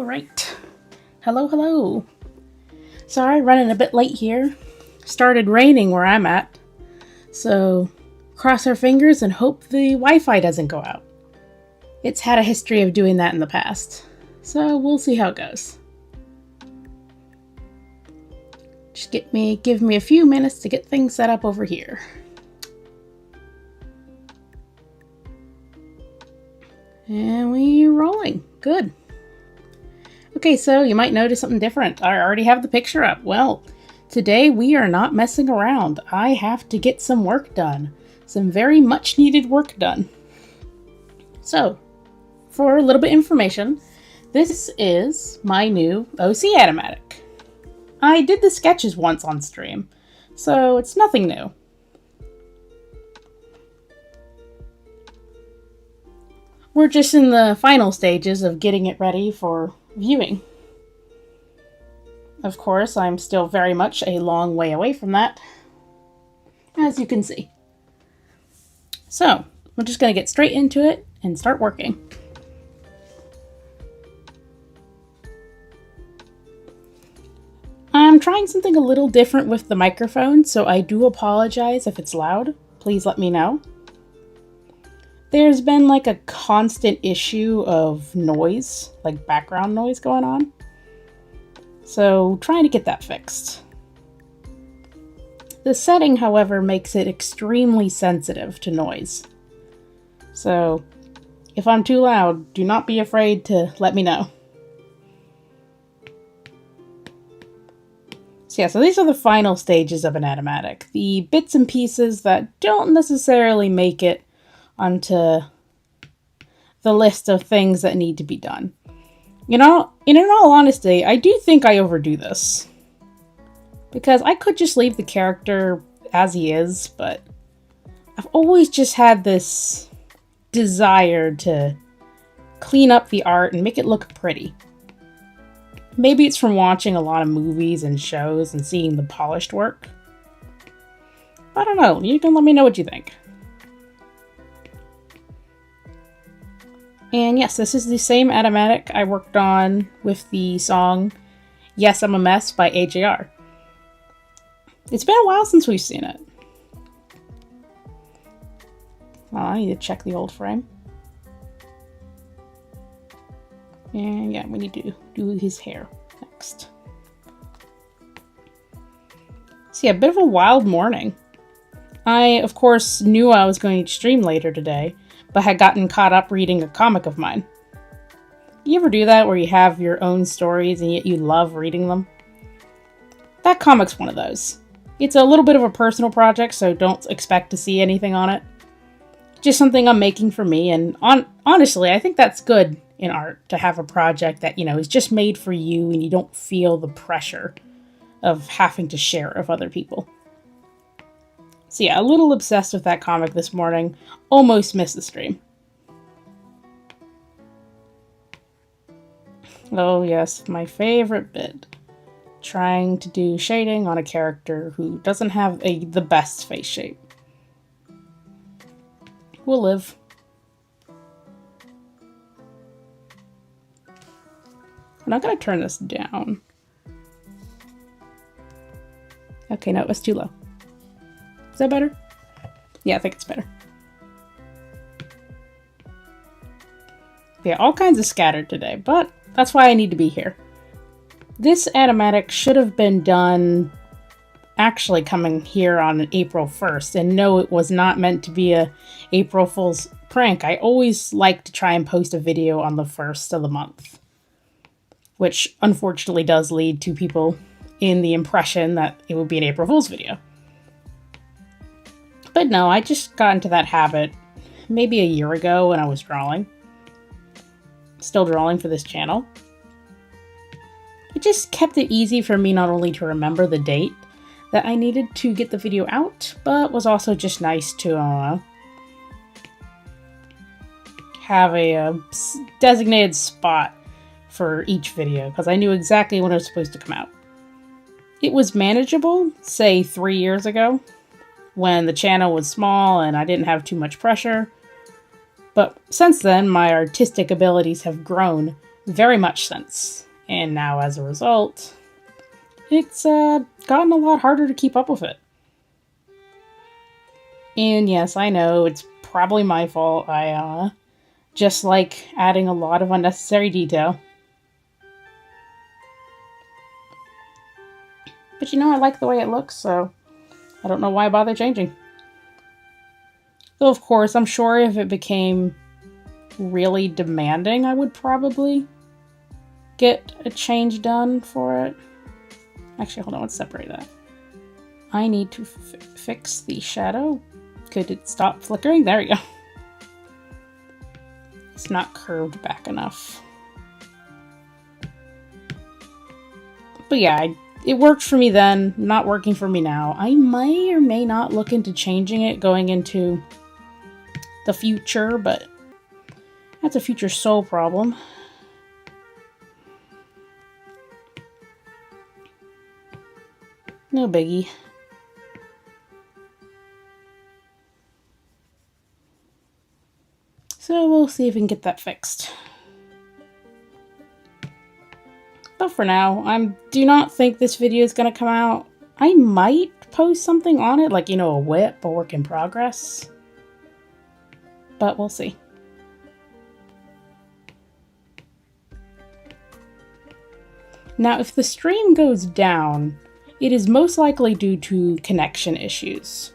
Alright. Hello. Sorry, running a bit late here. Started raining where I'm at. So, cross our fingers and hope the Wi-Fi doesn't go out. It's had a history of doing that in the past. So, we'll see how it goes. Just give me a few minutes to get things set up over here. And we're rolling. Good. Okay, so you might notice something different. I already have the picture up. Well, today we are not messing around. I have to get some work done. Some very much needed work done. So, for a little bit of information, this is my new OC Animatic. I did the sketches once on stream, so it's nothing new. We're just in the final stages of getting it ready for viewing. Of course, I'm still very much a long way away from that, as you can see. So, we're just going to get straight into it and start working. I'm trying something a little different with the microphone, so I do apologize if it's loud. Please let me know. There's been like a constant issue of noise, like background noise going on. So trying to get that fixed. The setting, however, makes it extremely sensitive to noise. So if I'm too loud, do not be afraid to let me know. So these are the final stages of an animatic. The bits and pieces that don't necessarily make it onto the list of things that need to be done. You know, in all honesty, I do think I overdo this. Because I could just leave the character as he is, but I've always just had this desire to clean up the art and make it look pretty. Maybe it's from watching a lot of movies and shows and seeing the polished work. I don't know. You can let me know what you think. And yes, this is the same animatic I worked on with the song Yes, I'm a Mess by AJR. It's been a while since we've seen it. Oh, I need to check the old frame. And yeah, we need to do his hair next. So yeah, a bit of a wild morning. I, of course, knew I was going to stream later today, but had gotten caught up reading a comic of mine. You ever do that where you have your own stories and yet you love reading them? That comic's one of those. It's a little bit of a personal project, so don't expect to see anything on it. Just something I'm making for me, and honestly, I think that's good in art, to have a project that, is just made for you and you don't feel the pressure of having to share it with other people. So yeah, a little obsessed with that comic this morning. Almost missed the stream. Oh yes, my favorite bit. Trying to do shading on a character who doesn't have the best face shape. We'll live. I'm not going to turn this down. Okay, no, it was too low. Is that better? Yeah, I think it's better. Yeah, all kinds of scattered today, but that's why I need to be here. This animatic should have been done actually coming here on April 1st, and no, it was not meant to be a April Fool's prank. I always like to try and post a video on the 1st of the month, which unfortunately does lead to people in the impression that it would be an April Fool's video. But no, I just got into that habit maybe a year ago when I was drawing. Still drawing for this channel. It just kept it easy for me not only to remember the date that I needed to get the video out, but was also just nice to have a designated spot for each video, because I knew exactly when it was supposed to come out. It was manageable, say 3 years ago, when the channel was small and I didn't have too much pressure. But since then, my artistic abilities have grown very much since. And now as a result, it's gotten a lot harder to keep up with it. And yes, I know, it's probably my fault. I just like adding a lot of unnecessary detail. But you know, I like the way it looks, so I don't know why bother changing. Though, of course, I'm sure if it became really demanding, I would probably get a change done for it. Actually, hold on, let's separate that. I need to fix the shadow. Could it stop flickering? There we go. It's not curved back enough. But yeah, it worked for me then, not working for me now. I may or may not look into changing it going into the future, but that's a future soul problem. No biggie. So we'll see if we can get that fixed. But for now, I do not think this video is going to come out. I might post something on it, like, you know, a whip, a work in progress. But we'll see. Now, if the stream goes down, it is most likely due to connection issues.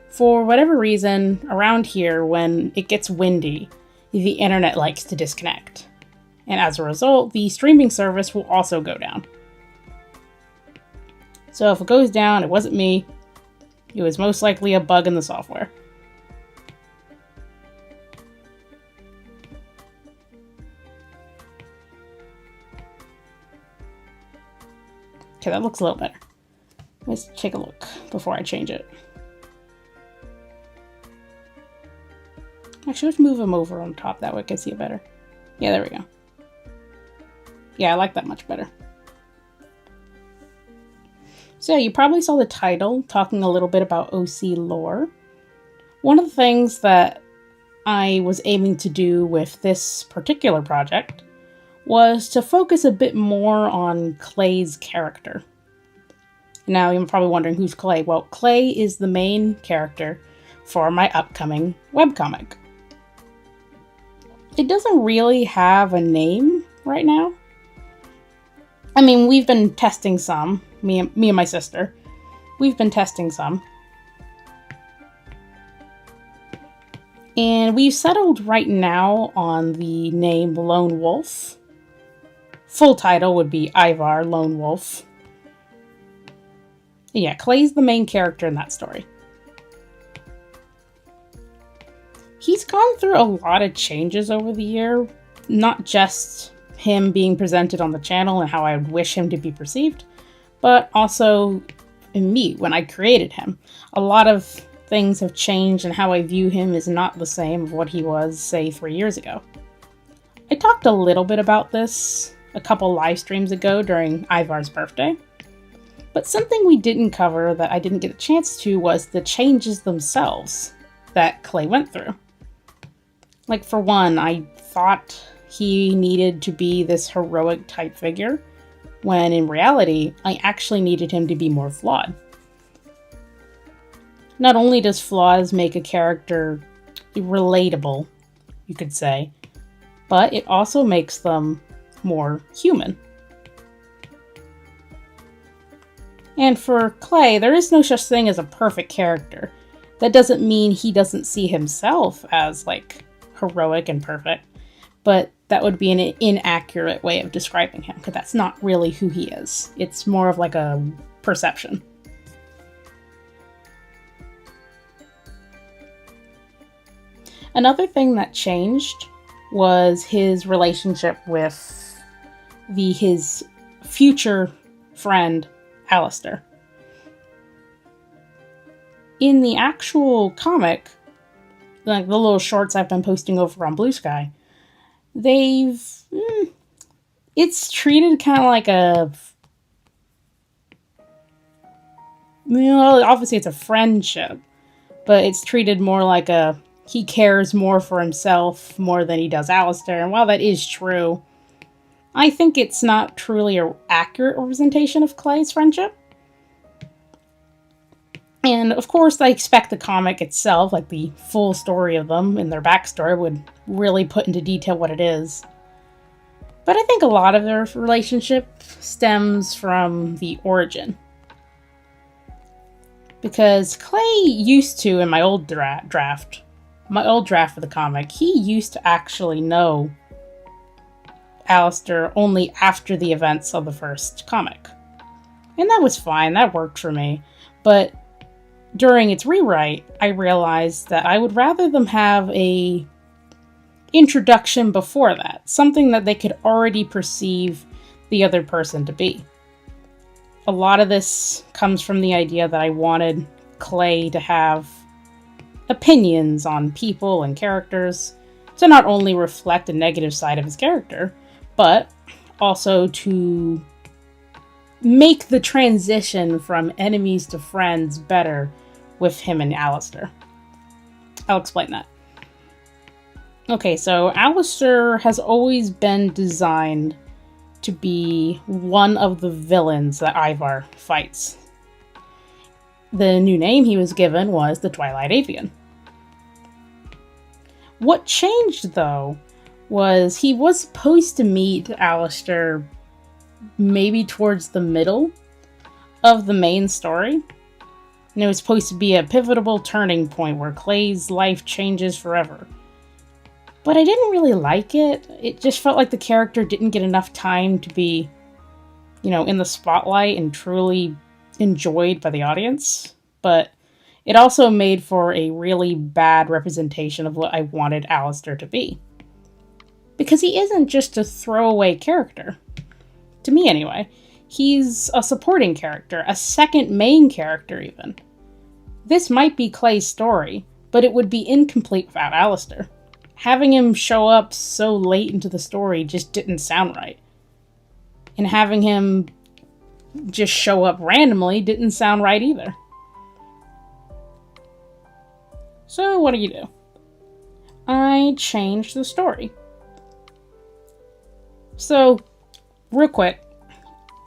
For whatever reason, around here, when it gets windy, the internet likes to disconnect. And as a result, the streaming service will also go down. So if it goes down, it wasn't me. It was most likely a bug in the software. Okay, that looks a little better. Let's take a look before I change it. Actually, let's move him over on top. That way I can see it better. Yeah, there we go. Yeah, I like that much better. So you probably saw the title talking a little bit about OC Lore. One of the things that I was aiming to do with this particular project was to focus a bit more on Clay's character. Now you're probably wondering, who's Clay? Well, Clay is the main character for my upcoming webcomic. It doesn't really have a name right now. I mean, we've been testing some, me and my sister. We've been testing some. And we've settled right now on the name Lone Wolf. Full title would be Ivar Lone Wolf. Yeah, Clay's the main character in that story. He's gone through a lot of changes over the year, not just him being presented on the channel and how I would wish him to be perceived, but also in me when I created him. A lot of things have changed, and how I view him is not the same of what he was, say, 3 years ago. I talked a little bit about this a couple live streams ago during Ivar's birthday, but something we didn't cover that I didn't get a chance to was the changes themselves that Clay went through. Like, for one, I thought he needed to be this heroic type figure, when in reality, I actually needed him to be more flawed. Not only does flaws make a character relatable, you could say, but it also makes them more human. And for Clay, there is no such thing as a perfect character. That doesn't mean he doesn't see himself as, like, heroic and perfect, but that would be an inaccurate way of describing him, because that's not really who he is. It's more of like a perception. Another thing that changed was his relationship with his future friend, Alistair. In the actual comic, like the little shorts I've been posting over on Blue Sky, it's treated kind of like a, well, obviously it's a friendship, but it's treated more like he cares more for himself more than he does Alistair. And while that is true, I think it's not truly an accurate representation of Clay's friendship. And of course, I expect the comic itself, like the full story of them and their backstory, would really put into detail what it is. But I think a lot of their relationship stems from the origin. Because Clay used to, in my old draft of the comic, he used to actually know Alistair only after the events of the first comic. And that was fine, that worked for me. But during its rewrite, I realized that I would rather them have a introduction before that, something that they could already perceive the other person to be. A lot of this comes from the idea that I wanted Clay to have opinions on people and characters, to not only reflect the negative side of his character, but also to make the transition from enemies to friends better with him and Alistair. I'll explain that. Okay, so Alistair has always been designed to be one of the villains that Ivar fights. The new name he was given was the Twilight Avian. What changed, though, was he was supposed to meet Alistair maybe towards the middle of the main story. And it was supposed to be a pivotal turning point where Clay's life changes forever. But I didn't really like it. It just felt like the character didn't get enough time to be, in the spotlight and truly enjoyed by the audience. But it also made for a really bad representation of what I wanted Alistair to be. Because he isn't just a throwaway character. To me, anyway. He's a supporting character, a second main character, even. This might be Clay's story, but it would be incomplete without Alistair. Having him show up so late into the story just didn't sound right. And having him just show up randomly didn't sound right either. So what do? I changed the story. So, real quick,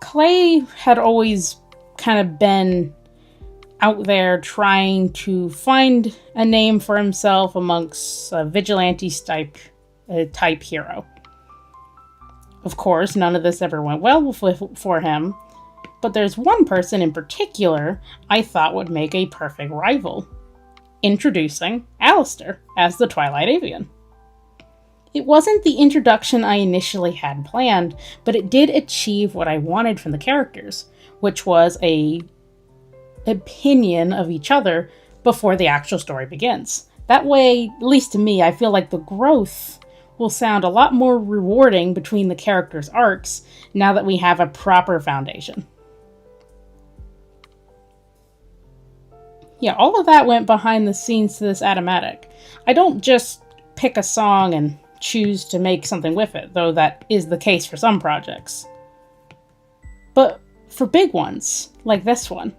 Clay had always kind of been out there trying to find a name for himself amongst a vigilante type hero. Of course, none of this ever went well for him, but there's one person in particular I thought would make a perfect rival. Introducing Alistair as the Twilight Avian. It wasn't the introduction I initially had planned, but it did achieve what I wanted from the characters, which was a opinion of each other before the actual story begins. That way, at least to me, I feel like the growth will sound a lot more rewarding between the characters' arcs now that we have a proper foundation. Yeah, all of that went behind the scenes to this Animatic. I don't just pick a song and choose to make something with it, though that is the case for some projects. But for big ones, like this one,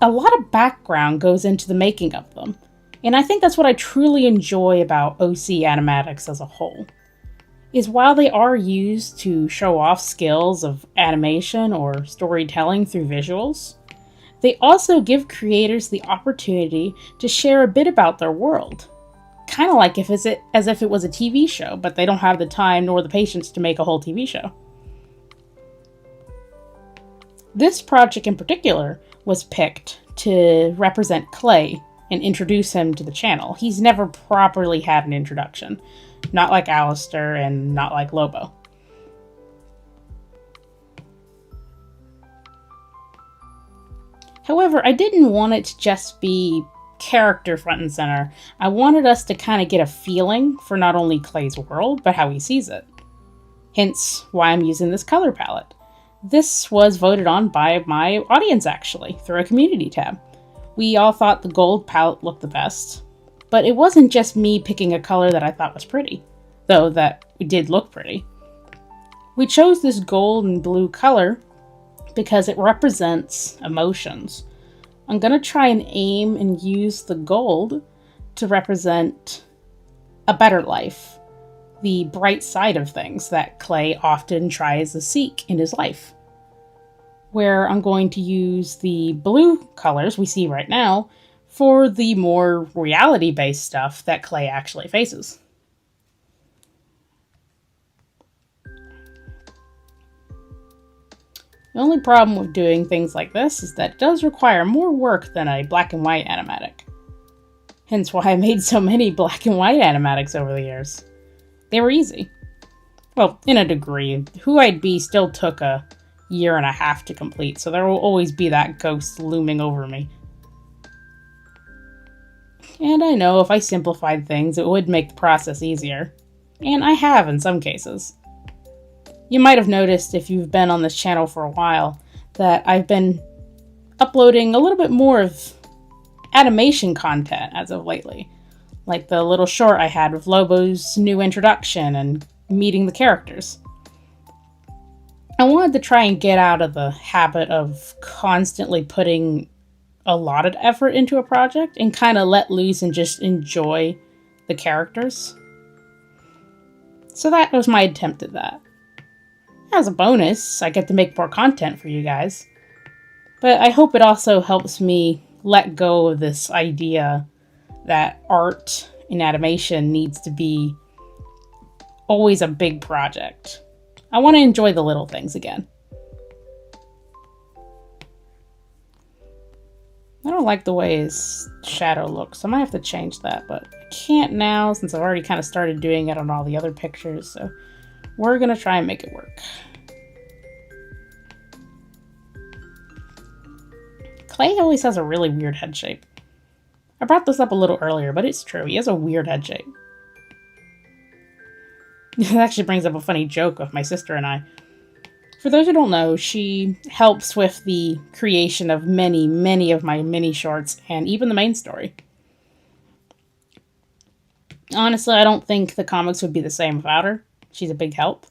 a lot of background goes into the making of them, and I think that's what I truly enjoy about OC Animatics as a whole, is while they are used to show off skills of animation or storytelling through visuals, they also give creators the opportunity to share a bit about their world. Kind of like as if it was a TV show, but they don't have the time nor the patience to make a whole TV show. This project in particular was picked to represent Clay and introduce him to the channel. He's never properly had an introduction. Not like Alistair and not like Lobo. However, I didn't want it to just be character front and center. I wanted us to kind of get a feeling for not only Clay's world, but how he sees it. Hence why I'm using this color palette. This was voted on by my audience, actually, through a community tab. We all thought the gold palette looked the best, but it wasn't just me picking a color that I thought was pretty, though that did look pretty. We chose this gold and blue color because it represents emotions. I'm going to try and aim and use the gold to represent a better life, the bright side of things that Clay often tries to seek in his life. Where I'm going to use the blue colors we see right now for the more reality-based stuff that Clay actually faces. The only problem with doing things like this is that it does require more work than a black and white animatic. Hence why I made so many black and white animatics over the years. They were easy. Well, in a degree. Who I'd Be still took a year and a half to complete, so there will always be that ghost looming over me. And I know if I simplified things, it would make the process easier. And I have in some cases. You might have noticed, if you've been on this channel for a while, that I've been uploading a little bit more of animation content as of lately. Like the little short I had with Lobo's new introduction and meeting the characters. I wanted to try and get out of the habit of constantly putting a lot of effort into a project and kind of let loose and just enjoy the characters. So that was my attempt at that. As a bonus, I get to make more content for you guys. But I hope it also helps me let go of this idea that art in animation needs to be always a big project. I want to enjoy the little things again. I don't like the way his shadow looks. I might have to change that, but I can't now since I've already kind of started doing it on all the other pictures, so we're going to try and make it work. Clay always has a really weird head shape. I brought this up a little earlier, but it's true. He has a weird head shape. It actually brings up a funny joke of my sister and I. For those who don't know, she helps with the creation of many of my mini shorts and even the main story. Honestly, I don't think the comics would be the same without her. She's a big help.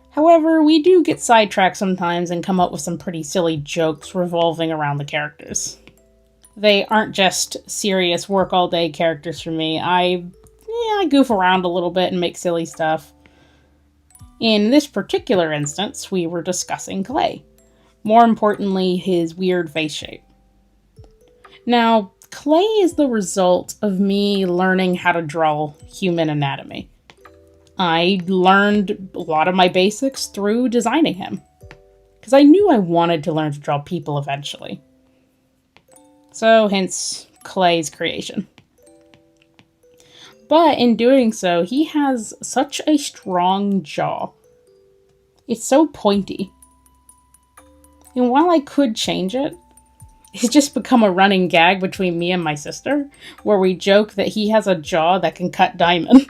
However, we do get sidetracked sometimes and come up with some pretty silly jokes revolving around the characters. They aren't just serious work all day characters for me. I goof around a little bit and make silly stuff. In this particular instance, we were discussing Clay. More importantly, his weird face shape. Now, Clay is the result of me learning how to draw human anatomy. I learned a lot of my basics through designing him, because I knew I wanted to learn to draw people eventually. So, hence Clay's creation. But in doing so, he has such a strong jaw. It's so pointy. And while I could change it, it's just become a running gag between me and my sister, where we joke that he has a jaw that can cut diamond.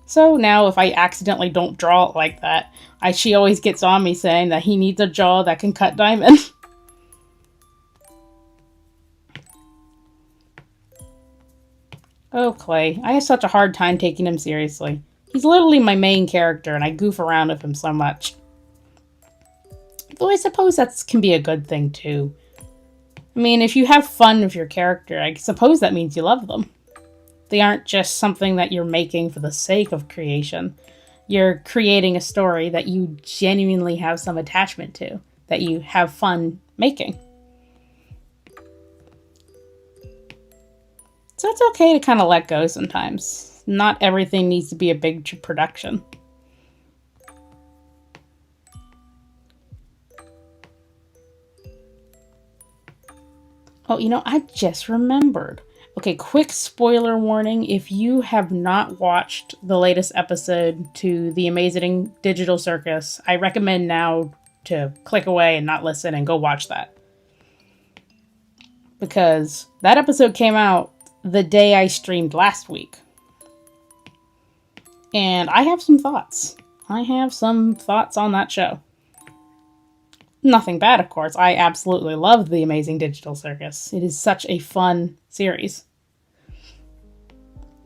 So now if I accidentally don't draw it like that, she always gets on me saying that he needs a jaw that can cut diamond. Oh, Clay. I have such a hard time taking him seriously. He's literally my main character, and I goof around with him so much. Though I suppose that can be a good thing, too. I mean, if you have fun with your character, I suppose that means you love them. They aren't just something that you're making for the sake of creation. You're creating a story that you genuinely have some attachment to, that you have fun making. So it's okay to kind of let go sometimes. Not everything needs to be a big production. Oh, I just remembered. Okay, quick spoiler warning. If you have not watched the latest episode to The Amazing Digital Circus, I recommend now to click away and not listen and go watch that. Because that episode came out the day I streamed last week. And I have some thoughts. I have some thoughts on that show. Nothing bad, of course. I absolutely love The Amazing Digital Circus. It is such a fun series.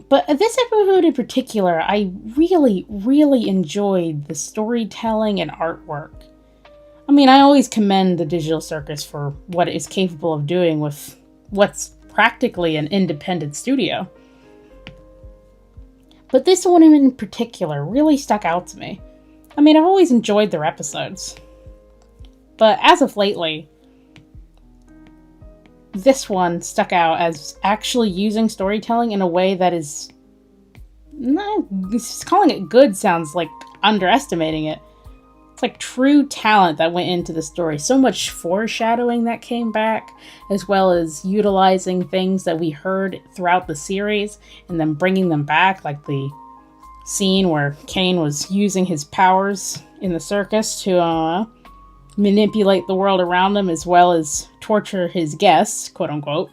But this episode in particular, I really enjoyed the storytelling and artwork. I mean, I always commend the Digital Circus for what it is capable of doing with what's practically an independent studio. But this one in particular really stuck out to me. I mean, I've always enjoyed their episodes, but as of lately, this one stuck out as actually using storytelling in a way that is not, calling it good sounds like underestimating it. It's like true talent that went into the story. So much foreshadowing that came back, as well as utilizing things that we heard throughout the series and then bringing them back, like the scene where Kane was using his powers in the circus to manipulate the world around him as well as torture his guests, quote unquote.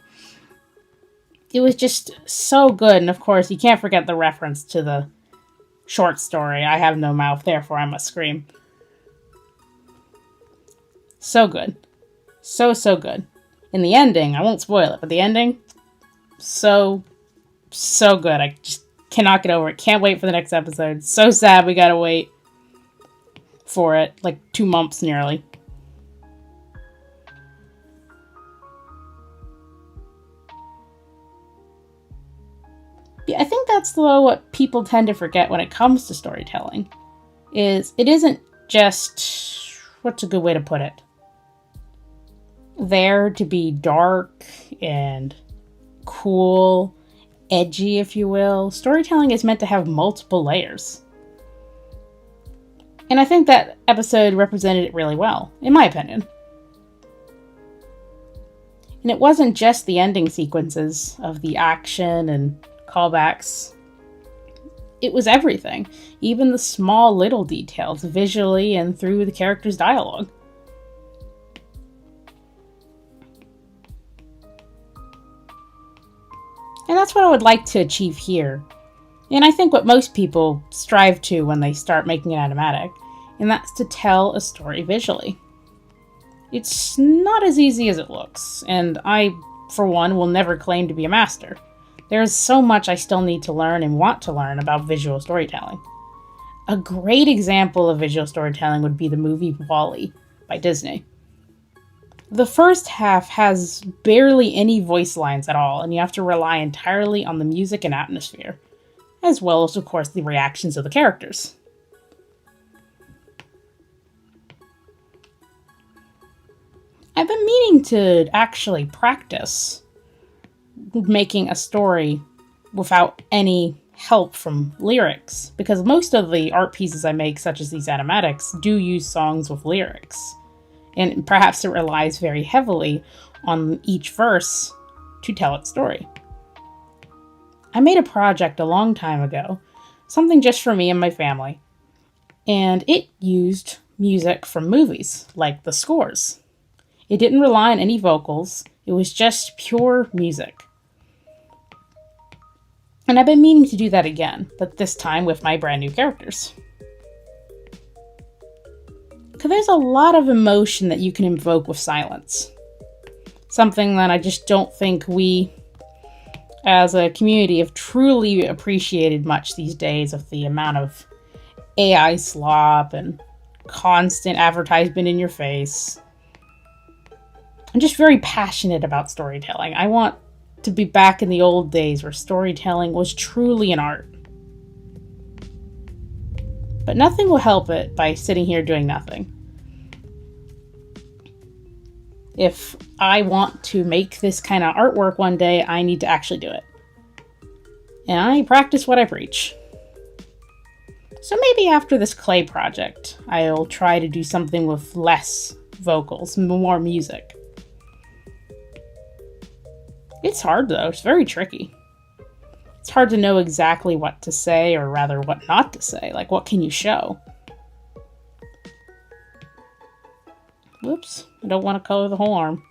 It was just so good, and of course you can't forget the reference to the short story, I have no mouth, therefore I must scream. So good. So good. In the ending, I won't spoil it, but the ending, so good. I just cannot get over it. Can't wait for the next episode. So sad we gotta wait for it, like 2 months nearly. Yeah, I think that's what people tend to forget when it comes to storytelling. Is it isn't just, what's a good way to put it? There to be dark and cool, edgy, if you will. Storytelling is meant to have multiple layers. And I think that episode represented it really well, in my opinion. And it wasn't just the ending sequences of the action and callbacks. It was everything, even the small little details, visually and through the characters' dialogue. And that's what I would like to achieve here. And I think what most people strive to when they start making an animatic, and that's to tell a story visually. It's not as easy as it looks, and I, for one, will never claim to be a master. There's so much I still need to learn and want to learn about visual storytelling. A great example of visual storytelling would be the movie WALL-E by Disney. The first half has barely any voice lines at all, and you have to rely entirely on the music and atmosphere, as well as, of course, the reactions of the characters. I've been meaning to actually practice making a story without any help from lyrics, because most of the art pieces I make, such as these animatics, do use songs with lyrics. And perhaps it relies very heavily on each verse to tell its story. I made a project a long time ago, something just for me and my family, and it used music from movies, like the scores. It didn't rely on any vocals, it was just pure music. And I've been meaning to do that again, but this time with my brand new characters. Because there's a lot of emotion that you can invoke with silence. Something that I just don't think we, as a community, have truly appreciated much these days, of the amount of AI slop and constant advertisement in your face. I'm just very passionate about storytelling. I want to be back in the old days where storytelling was truly an art. But nothing will help it by sitting here doing nothing. If I want to make this kind of artwork one day, I need to actually do it. And I practice what I preach. So maybe after this clay project, I'll try to do something with less vocals, more music. It's hard though, it's very tricky. It's hard to know exactly what to say, or rather what not to say. Like, what can you show? Whoops, I don't want to color the whole arm.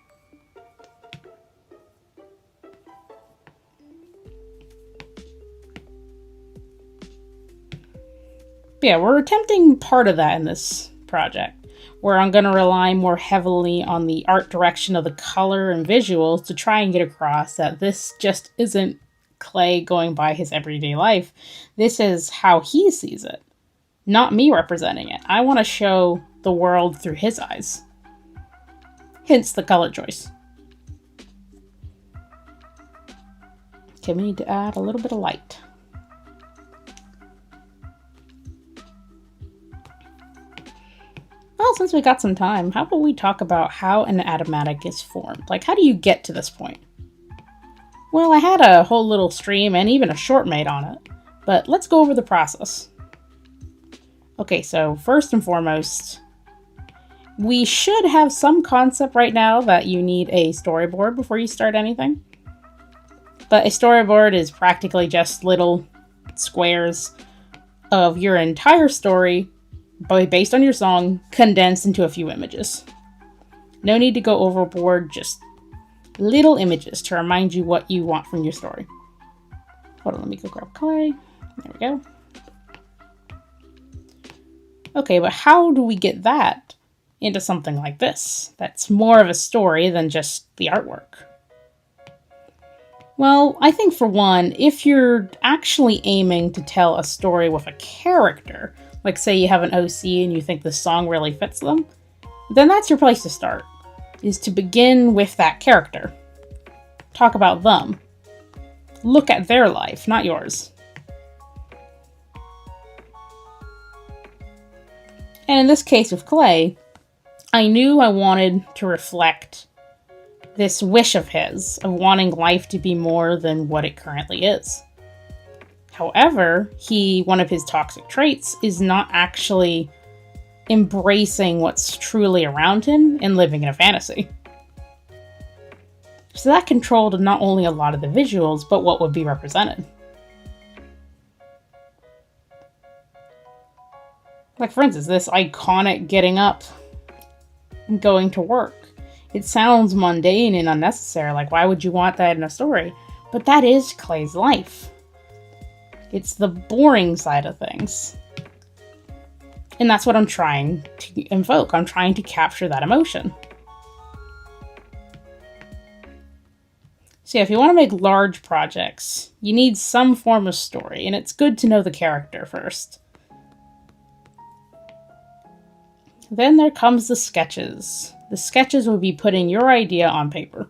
But yeah, we're attempting part of that in this project, where I'm going to rely more heavily on the art direction of the color and visuals to try and get across that this just isn't Clay going by his everyday life. This is how he sees it, not me representing it. I want to show the world through his eyes. Hence the color choice. Okay, we need to add a little bit of light. Well, since we got some time, how about we talk about how an Animatic is formed? Like, how do you get to this point? Well, I had a whole little stream and even a short made on it, but let's go over the process. Okay, so first and foremost, we should have some concept right now that you need a storyboard before you start anything. But a storyboard is practically just little squares of your entire story, based on your song, condensed into a few images. No need to go overboard, just little images to remind you what you want from your story. Hold on, let me go grab clay. There we go. Okay, but how do we get that into something like this? That's more of a story than just the artwork. Well, I think for one, if you're actually aiming to tell a story with a character, like say you have an OC and you think the song really fits them, then that's your place to start, is to begin with that character. Talk about them. Look at their life, not yours. And in this case with clay, I knew I wanted to reflect this wish of his, of wanting life to be more than what it currently is. However, one of his toxic traits is not actually embracing what's truly around him and living in a fantasy. So that controlled not only a lot of the visuals, but what would be represented. Like for instance, this iconic getting up and going to work. It sounds mundane and unnecessary, like why would you want that in a story? But that is Clay's life. It's the boring side of things. And that's what I'm trying to invoke. I'm trying to capture that emotion. So yeah, if you want to make large projects, you need some form of story, and it's good to know the character first. Then there comes the sketches. The sketches will be putting your idea on paper.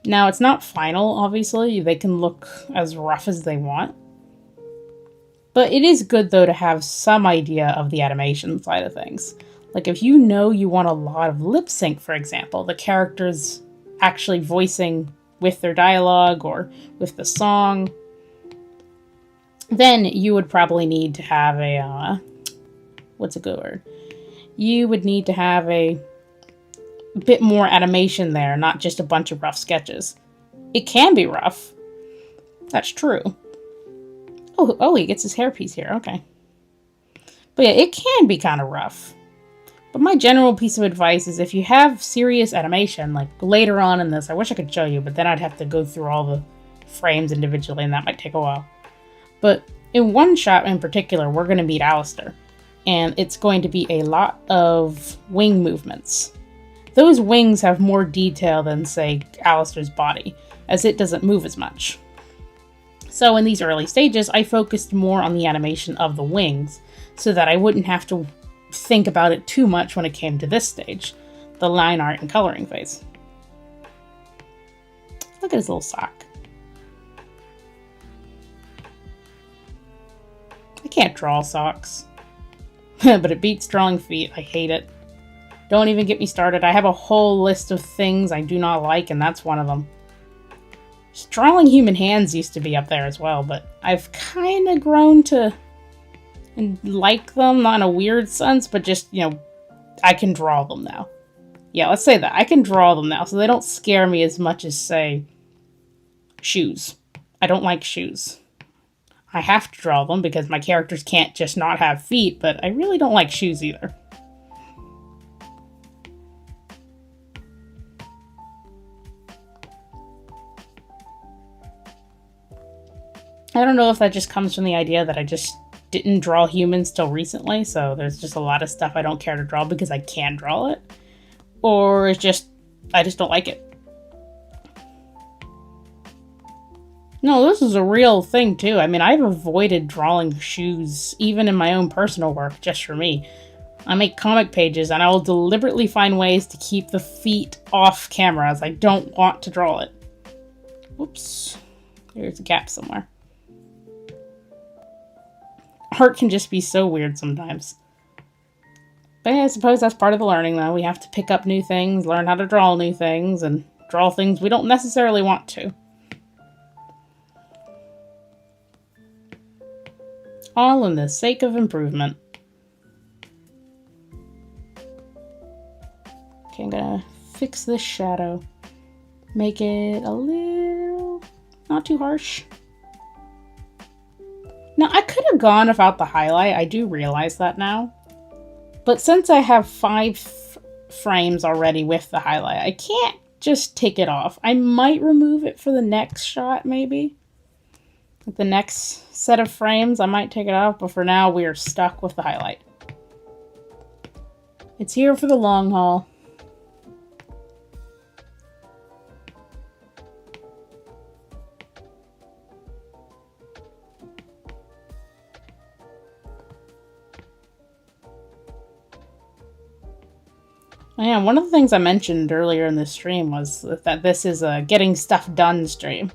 Now, it's not final, obviously. They can look as rough as they want. But it is good, though, to have some idea of the animation side of things. Like, if you know you want a lot of lip sync, for example, the characters actually voicing with their dialogue or with the song, then you would probably need to have a, what's a good word? You would need to have a bit more animation there, not just a bunch of rough sketches. It can be rough. That's true. Oh, he gets his hairpiece here. Okay. But yeah, it can be kind of rough. But my general piece of advice is if you have serious animation, like later on in this, I wish I could show you, but then I'd have to go through all the frames individually, and that might take a while. But in one shot in particular, we're going to meet Alistair, and it's going to be a lot of wing movements. Those wings have more detail than, say, Alistair's body, as it doesn't move as much. So in these early stages, I focused more on the animation of the wings, so that I wouldn't have to think about it too much when it came to this stage, the line art and coloring phase. Look at his little sock. I can't draw socks, but it beats drawing feet. I hate it. Don't even get me started. I have a whole list of things I do not like, and that's one of them. Drawing human hands used to be up there as well, but I've kind of grown to like them, not in a weird sense, but just, I can draw them now. Yeah, let's say that. I can draw them now, so they don't scare me as much as, say, shoes. I don't like shoes. I have to draw them because my characters can't just not have feet, but I really don't like shoes either. I don't know if that just comes from the idea that I just didn't draw humans till recently, so there's just a lot of stuff I don't care to draw because I can draw it. Or it's just, I just don't like it. No, this is a real thing too. I mean, I've avoided drawing shoes, even in my own personal work, just for me. I make comic pages and I will deliberately find ways to keep the feet off camera as I don't want to draw it. Whoops. There's a gap somewhere. Art can just be so weird sometimes. But yeah, I suppose that's part of the learning, though. We have to pick up new things, learn how to draw new things, and draw things we don't necessarily want to. All in the sake of improvement. Okay, I'm gonna fix this shadow. Make it a little... not too harsh. Now, I could have gone without the highlight. I do realize that now. But since I have 5 frames already with the highlight, I can't just take it off. I might remove it for the next shot, maybe. The next set of frames, I might take it off, but for now, we are stuck with the highlight. It's here for the long haul. Yeah, one of the things I mentioned earlier in this stream was that this is a getting stuff done stream.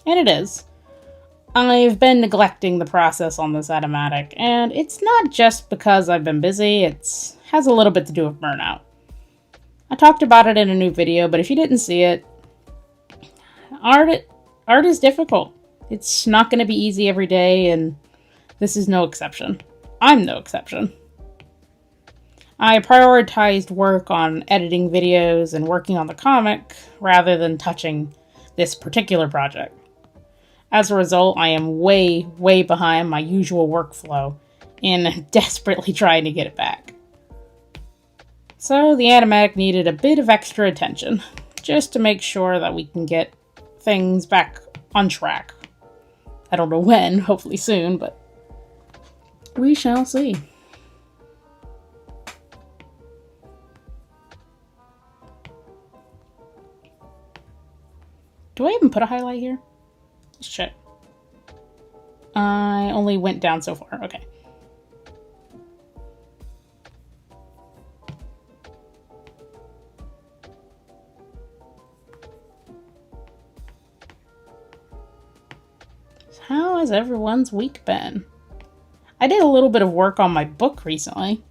And it is. I've been neglecting the process on this Animatic, and it's not just because I've been busy, it has a little bit to do with burnout. I talked about it in a new video, but if you didn't see it, art is difficult. It's not going to be easy every day, and this is no exception. I'm no exception. I prioritized work on editing videos and working on the comic rather than touching this particular project. As a result, I am way, way behind my usual workflow and desperately trying to get it back. So the Animatic needed a bit of extra attention, just to make sure that we can get things back on track. I don't know when, hopefully soon, but we shall see. Do I even put a highlight here? Let's check. I only went down so far. Okay. How has everyone's week been? I did a little bit of work on my book recently.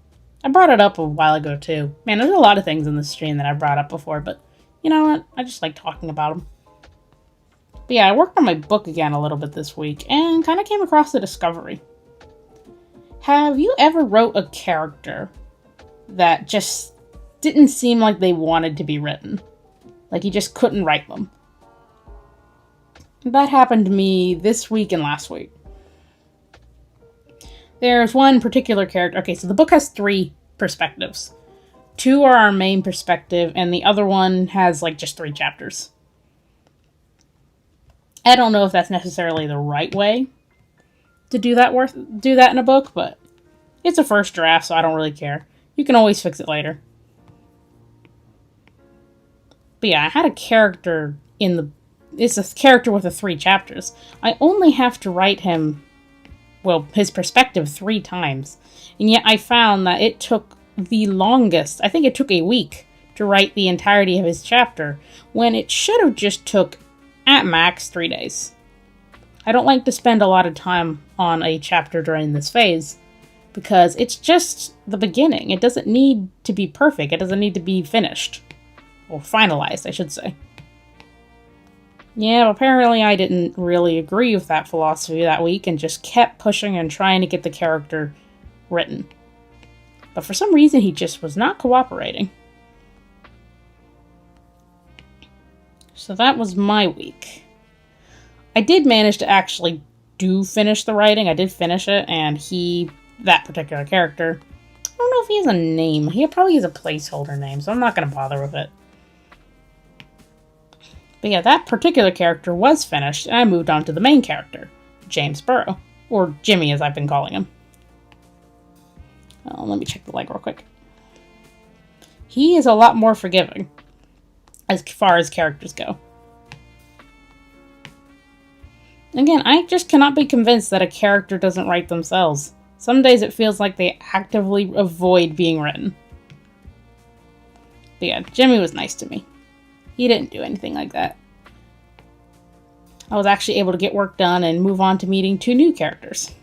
I brought it up a while ago too. Man, there's a lot of things in the stream that I brought up before, but you know what? I just like talking about them. But yeah, I worked on my book again a little bit this week, and kind of came across a discovery. Have you ever wrote a character that just didn't seem like they wanted to be written? Like you just couldn't write them? That happened to me this week and last week. There's one particular character. Okay, so the book has 3 perspectives. 2 are our main perspective, and the other one has like just 3 chapters. I don't know if that's necessarily the right way to do that in a book, but it's a first draft, so I don't really care. You can always fix it later. But yeah, I had a character it's a character with 3 chapters. I only have to write him, well, his perspective 3 times. And yet I found that it took the longest, I think it took a week to write the entirety of his chapter, when it should have just took at max 3 days. I don't like to spend a lot of time on a chapter during this phase, because it's just the beginning. It doesn't need to be perfect. It doesn't need to be finished. Or finalized, I should say. Yeah, apparently I didn't really agree with that philosophy that week, and just kept pushing and trying to get the character written. But for some reason, he just was not cooperating. So that was my week. I did manage to actually finish the writing. I did finish it, and that particular character, I don't know if he has a name. He probably has a placeholder name, so I'm not going to bother with it. But yeah, that particular character was finished, and I moved on to the main character, James Burrow, or Jimmy as I've been calling him. Let me check the leg real quick. He is a lot more forgiving as far as characters go. Again, I just cannot be convinced that a character doesn't write themselves. Some days it feels like they actively avoid being written. But yeah, Jimmy was nice to me. He didn't do anything like that. I was actually able to get work done and move on to meeting 2 new characters.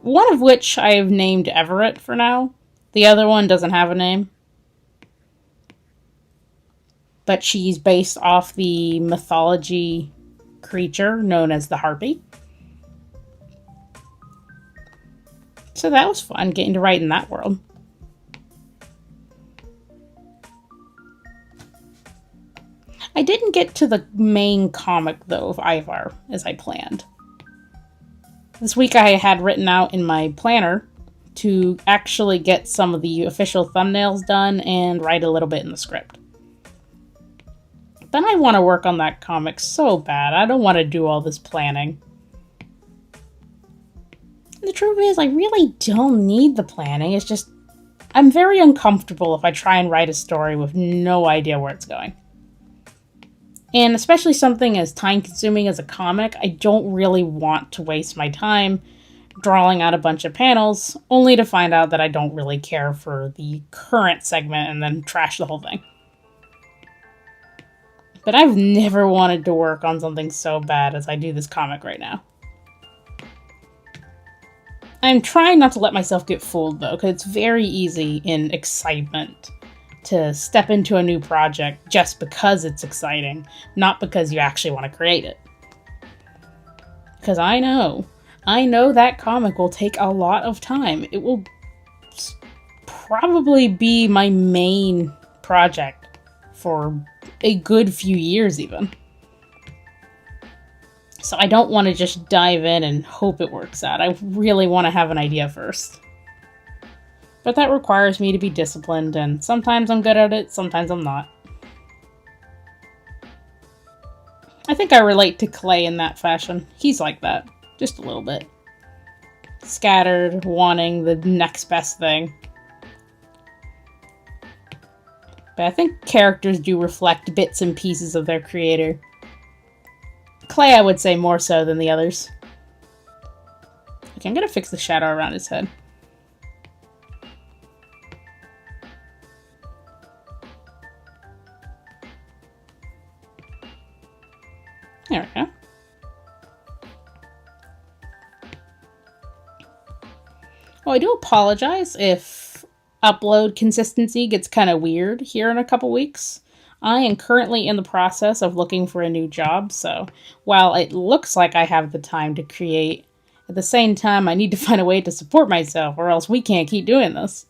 One of which I have named Everett for now, The other one doesn't have a name, but she's based off the mythology creature known as the Harpy. So that was fun, getting to write in that world. I didn't get to the main comic, though, of Ivar, as I planned. This week I had written out in my planner to actually get some of the official thumbnails done and write a little bit in the script. But I want to work on that comic so bad. I don't want to do all this planning. The truth is, I really don't need the planning. It's just, I'm very uncomfortable if I try and write a story with no idea where it's going. And especially something as time-consuming as a comic, I don't really want to waste my time drawing out a bunch of panels, only to find out that I don't really care for the current segment and then trash the whole thing. But I've never wanted to work on something so bad as I do this comic right now. I'm trying not to let myself get fooled, though, because it's very easy in excitement to step into a new project just because it's exciting, not because you actually want to create it. Because I know that comic will take a lot of time. It will probably be my main project for a good few years even. So I don't want to just dive in and hope it works out. I really want to have an idea first. But that requires me to be disciplined, and sometimes I'm good at it, sometimes I'm not. I think I relate to Clay in that fashion. He's like that, just a little bit. Scattered, wanting the next best thing. But I think characters do reflect bits and pieces of their creator. Clay, I would say, more so than the others. Okay, I'm gonna fix the shadow around his head. There we go. Oh, I do apologize if upload consistency gets kind of weird here in a couple weeks. I am currently in the process of looking for a new job, so while it looks like I have the time to create, at the same time I need to find a way to support myself or else we can't keep doing this.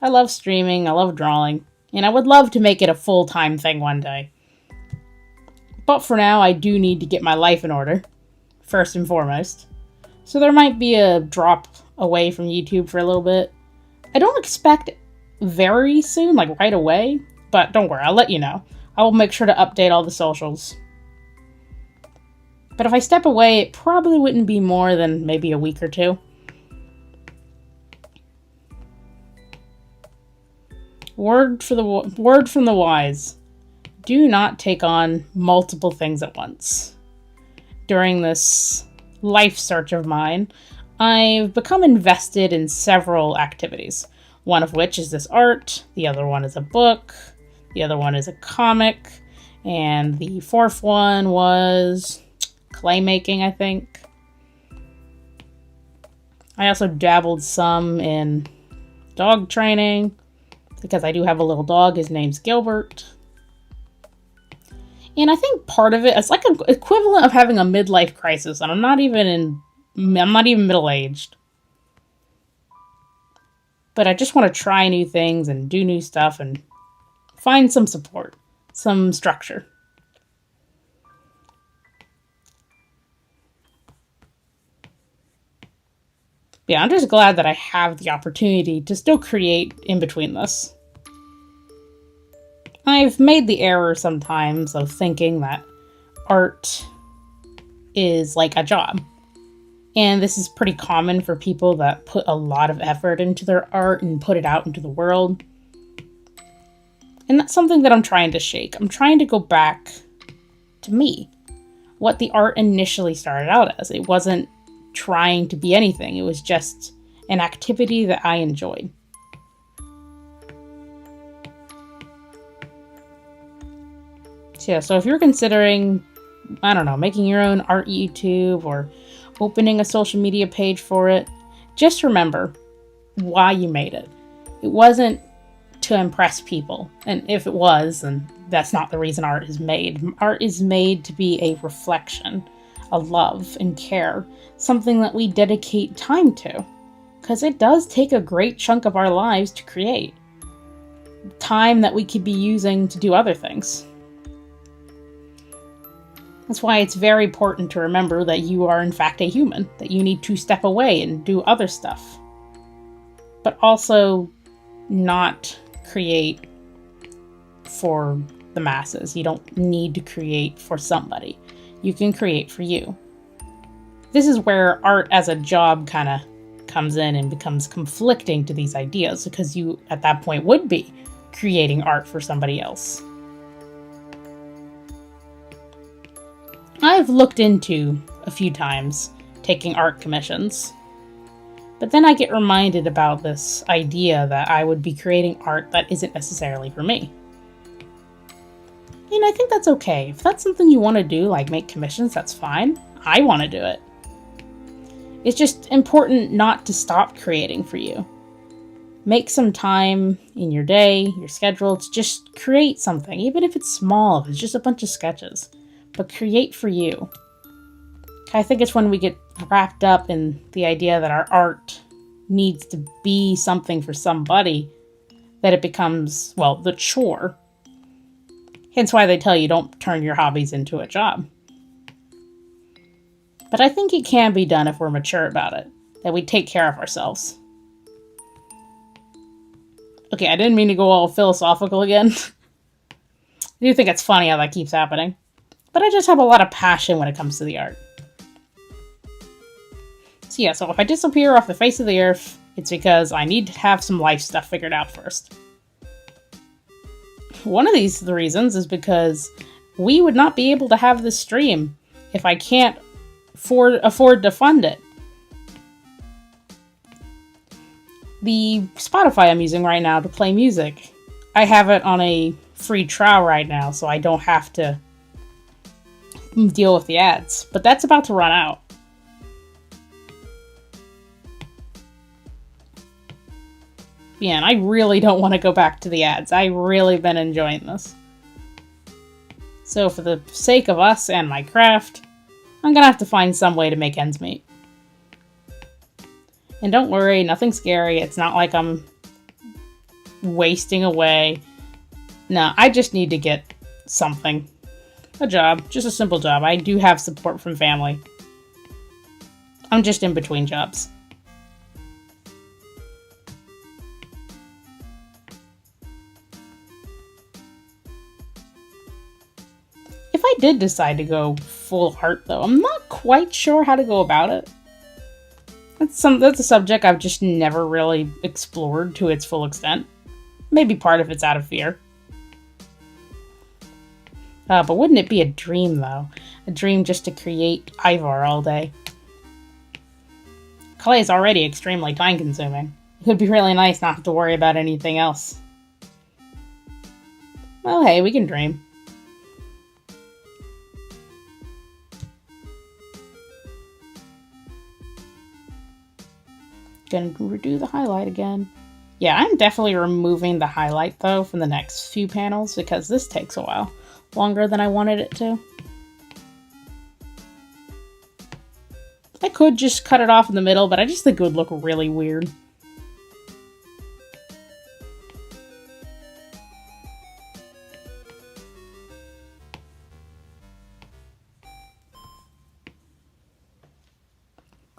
I love streaming, I love drawing, and I would love to make it a full-time thing one day. But for now, I do need to get my life in order, first and foremost. So there might be a drop away from YouTube for a little bit. I don't expect very soon, like right away, but don't worry, I'll let you know. I will make sure to update all the socials. But if I step away, it probably wouldn't be more than maybe a week or two. Word from the wise. Do not take on multiple things at once. During this life search of mine, I've become invested in several activities. One of which is this art, the other one is a book, the other one is a comic, and the fourth one was clay making, I think. I also dabbled some in dog training, because I do have a little dog, his name's Gilbert. And I think part of it is like an equivalent of having a midlife crisis, and I'm not even middle-aged. But I just want to try new things and do new stuff and find some support, some structure. Yeah, I'm just glad that I have the opportunity to still create in between this. I've made the error sometimes of thinking that art is like a job. And this is pretty common for people that put a lot of effort into their art and put it out into the world. And that's something that I'm trying to shake. I'm trying to go back to me. What the art initially started out as. It wasn't trying to be anything. It was just an activity that I enjoyed. Yeah, so if you're considering, I don't know, making your own art YouTube or opening a social media page for it, just remember, why you made it. It wasn't to impress people. And if it was, then that's not the reason art is made. Art is made to be a reflection, a love and care, something that we dedicate time to. Because it does take a great chunk of our lives to create. Time that we could be using to do other things. That's why it's very important to remember that you are in fact a human, that you need to step away and do other stuff. But also not create for the masses. You don't need to create for somebody. You can create for you. This is where art as a job kind of comes in and becomes conflicting to these ideas, because you at that point would be creating art for somebody else. I've looked into a few times taking art commissions, but then I get reminded about this idea that I would be creating art that isn't necessarily for me. And I think that's okay. If that's something you want to do, like make commissions, that's fine. I want to do it. It's just important not to stop creating for you. Make some time in your day, your schedule, to just create something, even if it's small, if it's just a bunch of sketches. But create for you. I think it's when we get wrapped up in the idea that our art needs to be something for somebody that it becomes, well, the chore. Hence why they tell you don't turn your hobbies into a job. But I think it can be done if we're mature about it, that we take care of ourselves. Okay, I didn't mean to go all philosophical again. I do think it's funny how that keeps happening. But I just have a lot of passion when it comes to the art. So yeah, so if I disappear off the face of the earth, it's because I need to have some life stuff figured out first. One of these reasons is because we would not be able to have this stream if I can't afford to fund it. The Spotify I'm using right now to play music, I have it on a free trial right now, so I don't have to deal with the ads. But that's about to run out. Yeah, and I really don't want to go back to the ads. I've really been enjoying this. So for the sake of us and my craft, I'm gonna have to find some way to make ends meet. And don't worry, nothing scary. It's not like I'm wasting away. No, I just need to get something. A job. Just a simple job. I do have support from family. I'm just in between jobs. If I did decide to go full art, though, I'm not quite sure how to go about it. That's a subject I've just never really explored to its full extent. Maybe part of it's out of fear. But wouldn't it be a dream, though? A dream just to create Ivar all day. Clay is already extremely time-consuming. It would be really nice not to have to worry about anything else. Well, hey, we can dream. Gonna redo the highlight again. Yeah, I'm definitely removing the highlight, though, from the next few panels, because this takes a while. Longer than I wanted it to. I could just cut it off in the middle, but I just think it would look really weird.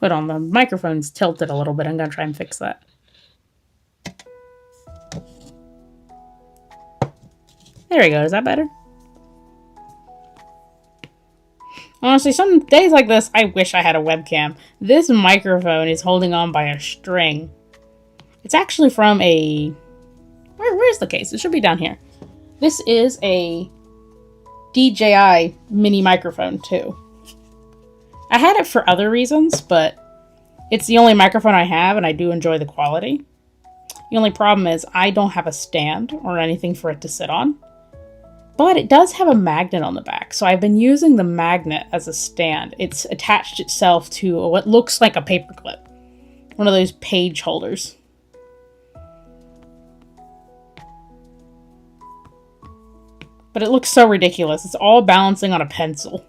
Hold on, the microphone's tilted a little bit. I'm gonna try and fix that. There we go. Is that better? Honestly, some days like this, I wish I had a webcam. This microphone is holding on by a string. It's actually from a... Where's the case? It should be down here. This is a DJI mini microphone, too. I had it for other reasons, but it's the only microphone I have, and I do enjoy the quality. The only problem is I don't have a stand or anything for it to sit on. But it does have a magnet on the back, so I've been using the magnet as a stand. It's attached itself to what looks like a paperclip. One of those page holders. But it looks so ridiculous. It's all balancing on a pencil.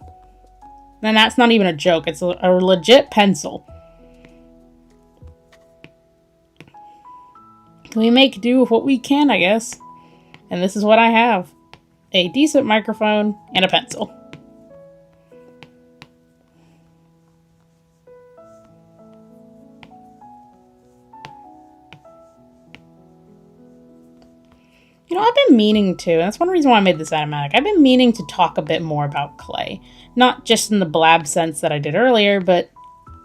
And that's not even a joke. It's a legit pencil. We make do with what we can, I guess. And this is what I have. A decent microphone and a pencil. You know, I've been meaning to, and that's one reason why I made this animatic. I've been meaning to talk a bit more about Clay. Not just in the blab sense that I did earlier, but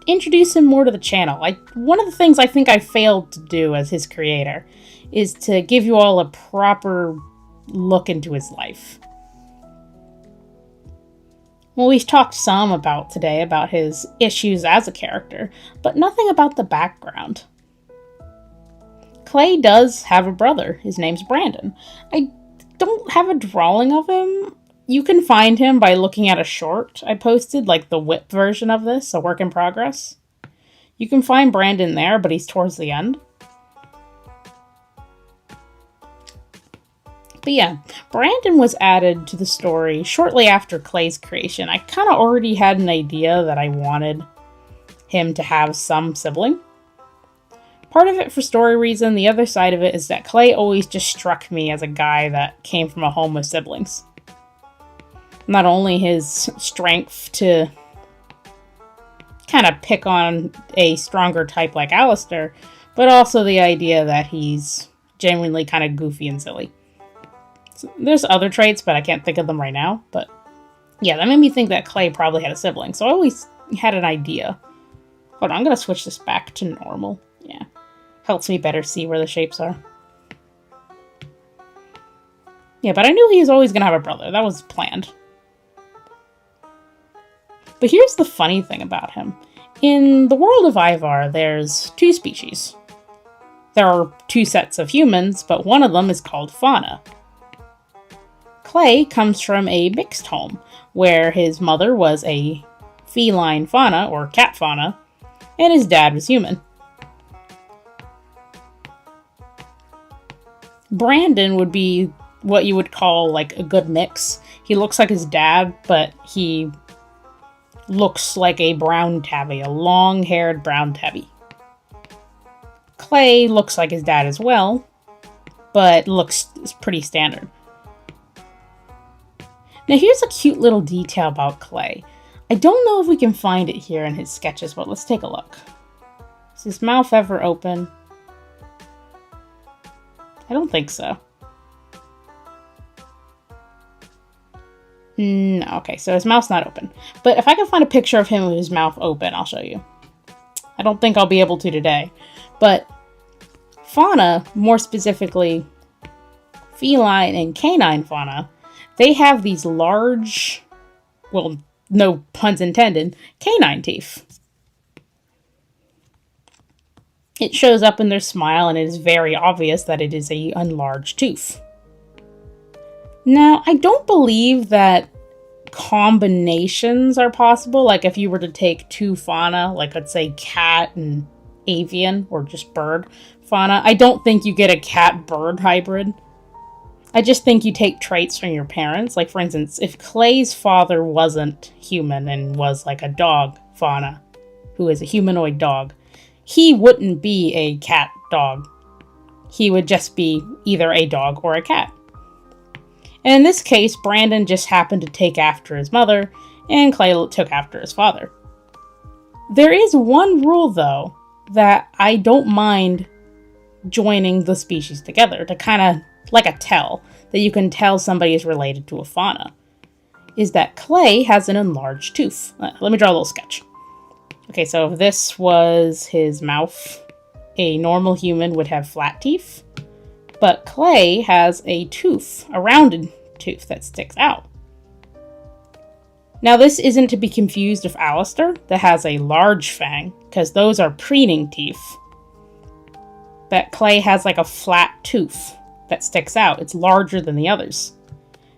introduce him more to the channel. One of the things I think I failed to do as his creator is to give you all a proper look into his life. Well, we've talked some about today about his issues as a character, but nothing about the background. Clay does have a brother. His name's Brandon. I don't have a drawing of him. You can find him by looking at a short I posted, like the whip version of this, a work in progress. You can find Brandon there, but he's towards the end. But yeah, Brandon was added to the story shortly after Clay's creation. I kind of already had an idea that I wanted him to have some sibling. Part of it for story reason, the other side of it is that Clay always just struck me as a guy that came from a home with siblings. Not only his strength to kind of pick on a stronger type like Alistair, but also the idea that he's genuinely kind of goofy and silly. So there's other traits, but I can't think of them right now. But yeah, that made me think that Clay probably had a sibling, so I always had an idea. Hold on, I'm going to switch this back to normal. Yeah, helps me better see where the shapes are. Yeah, but I knew he was always going to have a brother. That was planned. But here's the funny thing about him. In the world of Ivar, there's two species. There are two sets of humans, but one of them is called fauna. Clay comes from a mixed home, where his mother was a feline fauna, or cat fauna, and his dad was human. Brandon would be what you would call like a good mix. He looks like his dad, but he looks like a brown tabby, a long-haired brown tabby. Clay looks like his dad as well, but looks pretty standard. Now here's a cute little detail about Clay. I don't know if we can find it here in his sketches, but let's take a look. Is his mouth ever open? I don't think so. No, okay, so his mouth's not open. But if I can find a picture of him with his mouth open, I'll show you. I don't think I'll be able to today. But fauna, more specifically feline and canine fauna, they have these large, well, no puns intended, canine teeth. It shows up in their smile, and it is very obvious that it is an enlarged tooth. Now, I don't believe that combinations are possible. Like if you were to take two fauna, like let's say cat and avian, or just bird fauna, I don't think you get a cat-bird hybrid. I just think you take traits from your parents. Like for instance, if Clay's father wasn't human and was like a dog fauna, who is a humanoid dog, he wouldn't be a cat dog. He would just be either a dog or a cat. And in this case, Brandon just happened to take after his mother, and Clay took after his father. There is one rule, though, that I don't mind joining the species together, to kind of, like a tell, that you can tell somebody is related to a fauna, is that Clay has an enlarged tooth. Let me draw a little sketch. Okay, so if this was his mouth, a normal human would have flat teeth, but Clay has a tooth, a rounded tooth that sticks out. Now this isn't to be confused with Alistair, that has a large fang, because those are preening teeth. But Clay has like a flat tooth that sticks out. It's larger than the others.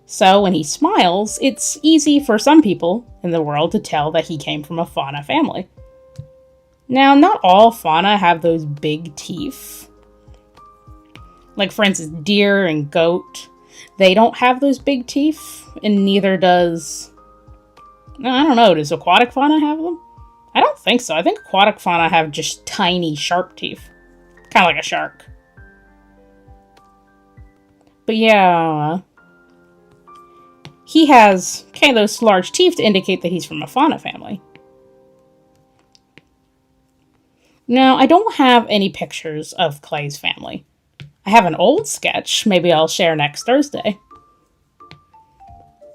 So when he smiles, it's easy for some people in the world to tell that he came from a fauna family. Now, not all fauna have those big teeth. Like, for instance, deer and goat. They don't have those big teeth, and neither does... I don't know, does aquatic fauna have them? I don't think so. I think aquatic fauna have just tiny, sharp teeth. Kind of like a shark. But yeah... he has kind of those large teeth to indicate that he's from a fauna family. Now, I don't have any pictures of Clay's family. I have an old sketch, maybe I'll share next Thursday.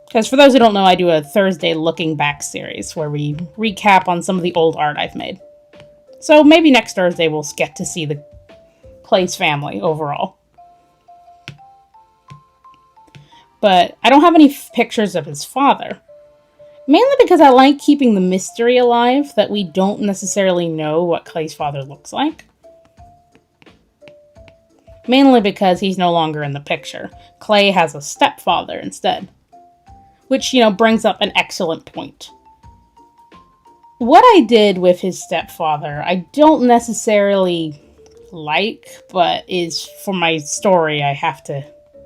Because for those who don't know, I do a Thursday looking back series where we recap on some of the old art I've made. So maybe next Thursday we'll get to see the Clay's family overall. But I don't have any pictures of his father. Mainly because I like keeping the mystery alive that we don't necessarily know what Clay's father looks like. Mainly because he's no longer in the picture. Clay has a stepfather instead. Which, brings up an excellent point. What I did with his stepfather, I don't necessarily like, but is for my story, I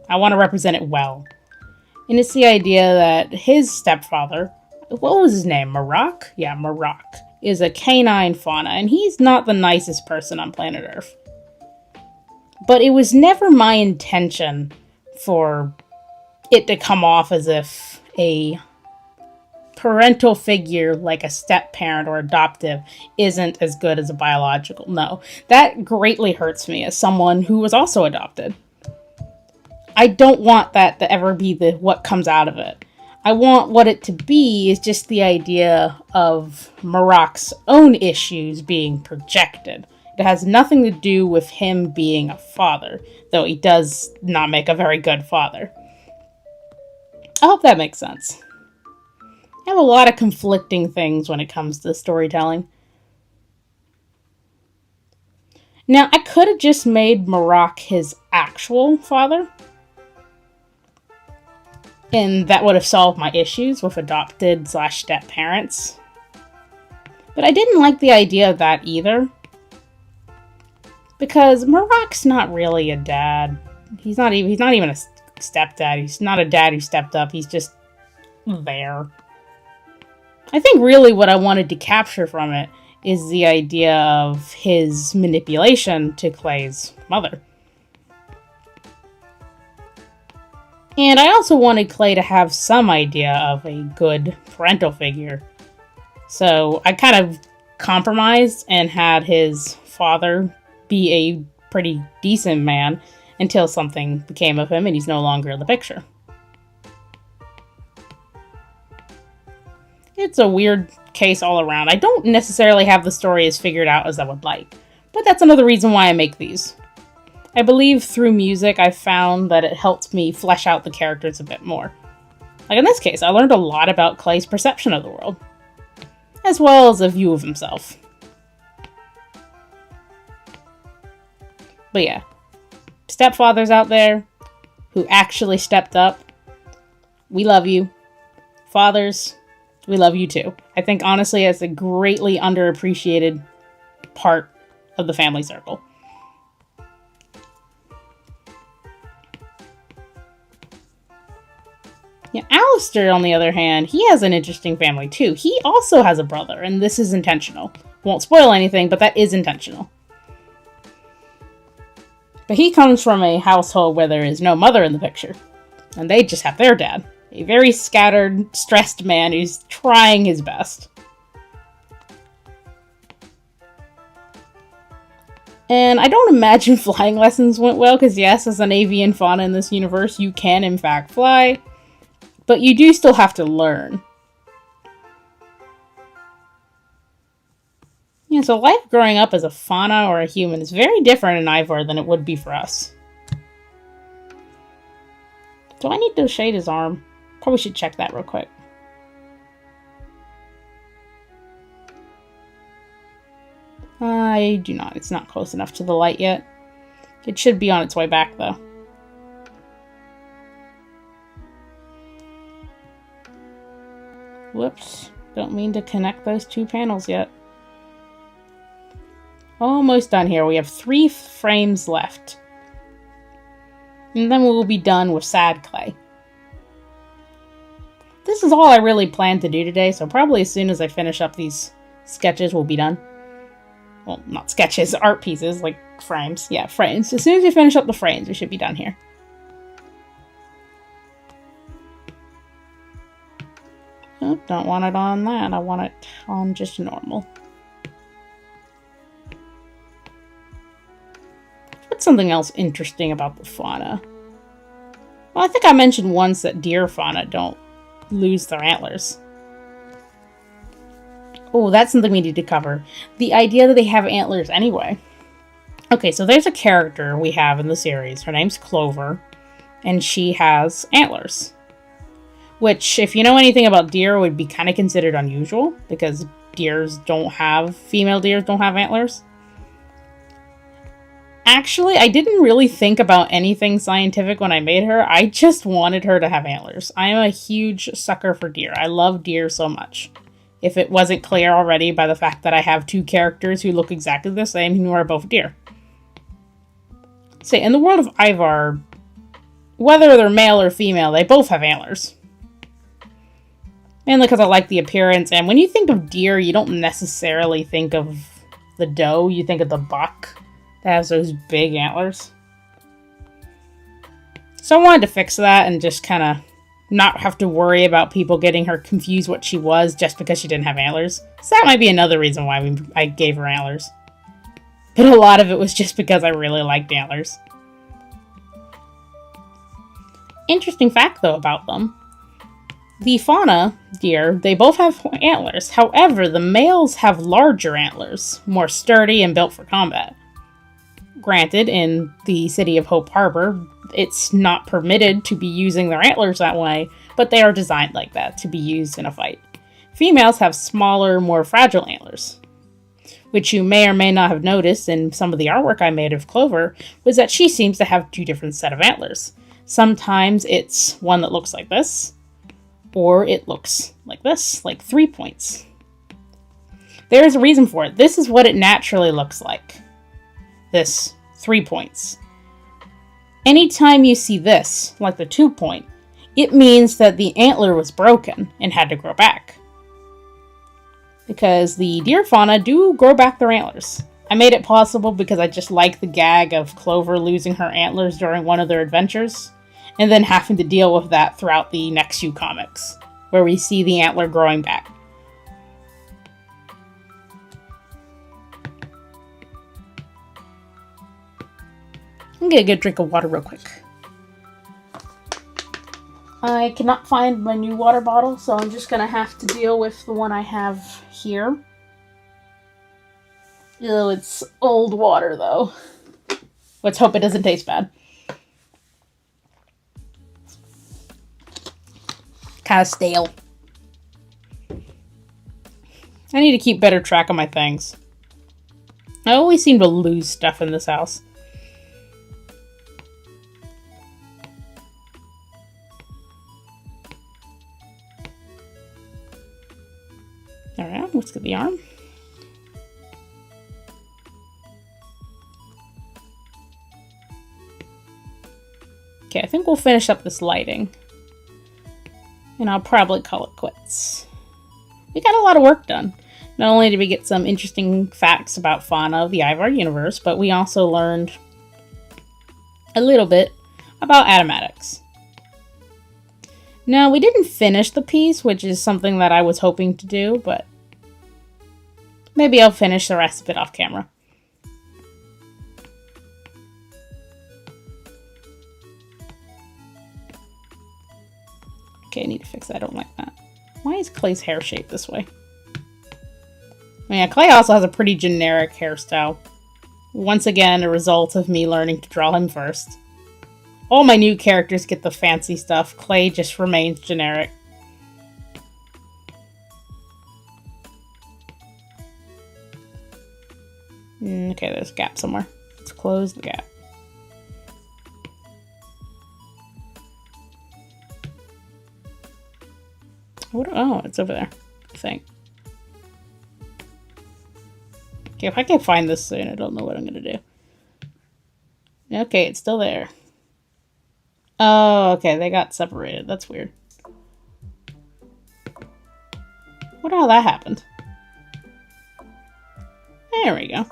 want to represent it well. And it's the idea that his stepfather, what was his name? Marak? Yeah, Marak, is a canine fauna, and he's not the nicest person on planet Earth. But it was never my intention for it to come off as if a parental figure like a step-parent or adoptive isn't as good as a biological. No, that greatly hurts me as someone who was also adopted. I don't want that to ever be what comes out of it. I want what it to be is just the idea of Marak's own issues being projected. It has nothing to do with him being a father, though he does not make a very good father. I hope that makes sense. I have a lot of conflicting things when it comes to storytelling. Now, I could have just made Marak his actual father, and that would have solved my issues with adopted/step parents. But I didn't like the idea of that either. Because Marak's not really a dad. He's not even a stepdad. He's not a dad who stepped up. He's just there. I think really what I wanted to capture from it is the idea of his manipulation to Clay's mother. And I also wanted Clay to have some idea of a good parental figure. So I kind of compromised and had his father be a pretty decent man until something became of him and he's no longer in the picture. It's a weird case all around. I don't necessarily have the story as figured out as I would like, but that's another reason why I make these. I believe through music I've found that it helps me flesh out the characters a bit more. Like in this case, I learned a lot about Clay's perception of the world, as well as a view of himself. But yeah, stepfathers out there who actually stepped up, we love you. Fathers, we love you too. I think honestly it's a greatly underappreciated part of the family circle. Yeah, Alistair, on the other hand, he has an interesting family too. He also has a brother, and this is intentional. Won't spoil anything, but that is intentional. But he comes from a household where there is no mother in the picture. And they just have their dad. A very scattered, stressed man who's trying his best. And I don't imagine flying lessons went well, because yes, as an avian fauna in this universe, you can in fact fly. But you do still have to learn. Yeah, so life growing up as a fauna or a human is very different in Ivor than it would be for us. Do I need to shade his arm? Probably should check that real quick. I do not. It's not close enough to the light yet. It should be on its way back, though. Whoops. Don't mean to connect those two panels yet. Almost done here. We have 3 frames left. And then we'll be done with sad clay. This is all I really plan to do today, so probably as soon as I finish up these sketches, we'll be done. Well, not sketches, art pieces, like frames. Yeah, frames. As soon as we finish up the frames, we should be done here. Oh, don't want it on that. I want it on just normal. What's something else interesting about the fauna? Well, I think I mentioned once that deer fauna don't lose their antlers. Oh, that's something we need to cover. The idea that they have antlers anyway. Okay, so there's a character we have in the series. Her name's Clover, and she has antlers. Which, if you know anything about deer, would be kind of considered unusual, because female deers don't have antlers. Actually, I didn't really think about anything scientific when I made her. I just wanted her to have antlers. I am a huge sucker for deer. I love deer so much. If it wasn't clear already by the fact that I have two characters who look exactly the same who are both deer. So in the world of Ivar, whether they're male or female, they both have antlers. Mainly because I like the appearance, and when you think of deer, you don't necessarily think of the doe, you think of the buck that has those big antlers. So I wanted to fix that and just kind of not have to worry about people getting her confused what she was just because she didn't have antlers. So that might be another reason why I gave her antlers. But a lot of it was just because I really liked antlers. Interesting fact, though, about them. The fauna deer, they both have antlers. However, the males have larger antlers, more sturdy and built for combat. Granted, in the city of Hope Harbor, it's not permitted to be using their antlers that way, but they are designed like that to be used in a fight. Females have smaller, more fragile antlers. Which you may or may not have noticed in some of the artwork I made of Clover, was that she seems to have two different set of antlers. Sometimes it's one that looks like this, or it looks like this, like 3 points. There's a reason for it. This is what it naturally looks like. This 3 points. Anytime you see this, like the 2 point, it means that the antler was broken and had to grow back. Because the deer fauna do grow back their antlers. I made it possible because I just like the gag of Clover losing her antlers during one of their adventures, and then having to deal with that throughout the next few comics, where we see the antler growing back. I'm gonna get a drink of water real quick. I cannot find my new water bottle, so I'm just gonna have to deal with the one I have here. Ew, it's old water though. Let's hope it doesn't taste bad. Kind of stale. I need to keep better track of my things. I always seem to lose stuff in this house. Alright, let's get the arm. Okay, I think we'll finish up this lighting. And I'll probably call it quits. We got a lot of work done. Not only did we get some interesting facts about fauna of the Ivar universe, but we also learned a little bit about animatics. Now, we didn't finish the piece, which is something that I was hoping to do, but maybe I'll finish the rest of it off camera. Okay, I need to fix that. I don't like that. Why is Clay's hair shaped this way? I mean, Clay also has a pretty generic hairstyle. Once again, a result of me learning to draw him first. All my new characters get the fancy stuff. Clay just remains generic. Okay, there's a gap somewhere. Let's close the gap. Oh, it's over there, I think. Okay, if I can't find this soon, I don't know what I'm gonna do. Okay, it's still there. Oh, okay, they got separated. That's weird. Wonder how that happened. There we go.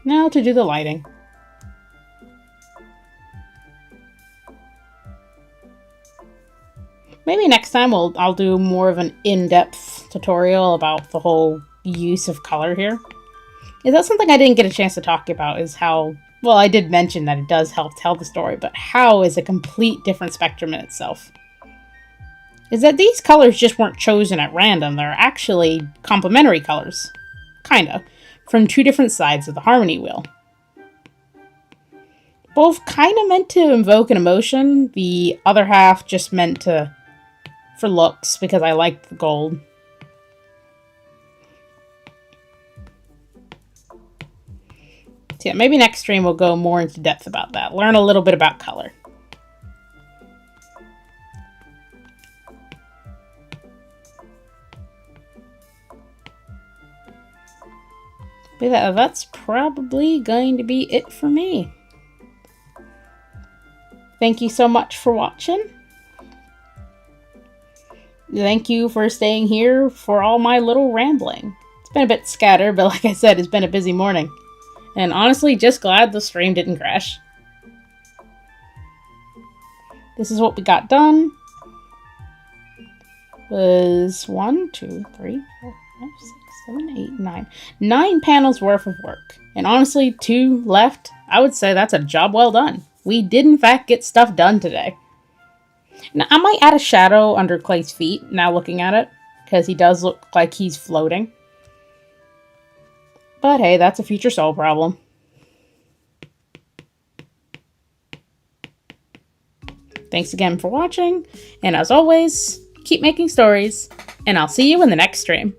Now to do the lighting. Maybe next time I'll do more of an in-depth tutorial about the whole use of color here. Is that something I didn't get a chance to talk about, is how, well, I did mention that it does help tell the story, but how is a complete different spectrum in itself. Is that these colors just weren't chosen at random, they're actually complementary colors. Kinda. From two different sides of the harmony wheel. Both kinda meant to invoke an emotion, the other half just meant to for looks, because I liked the gold. So yeah, maybe next stream we'll go more into depth about that. Learn a little bit about color. But that's probably going to be it for me. Thank you so much for watching. Thank you for staying here for all my little rambling. It's been a bit scattered, but like I said, it's been a busy morning. And honestly, just glad the stream didn't crash. This is what we got done. Was 1, 2, 3, 4, 5, 6, 7, 8, 9. 9 panels worth of work. And honestly, 2 left. I would say that's a job well done. We did in fact get stuff done today. Now, I might add a shadow under Clay's feet, now looking at it, because he does look like he's floating. But hey, that's a future soul problem. Thanks again for watching, and as always, keep making stories, and I'll see you in the next stream.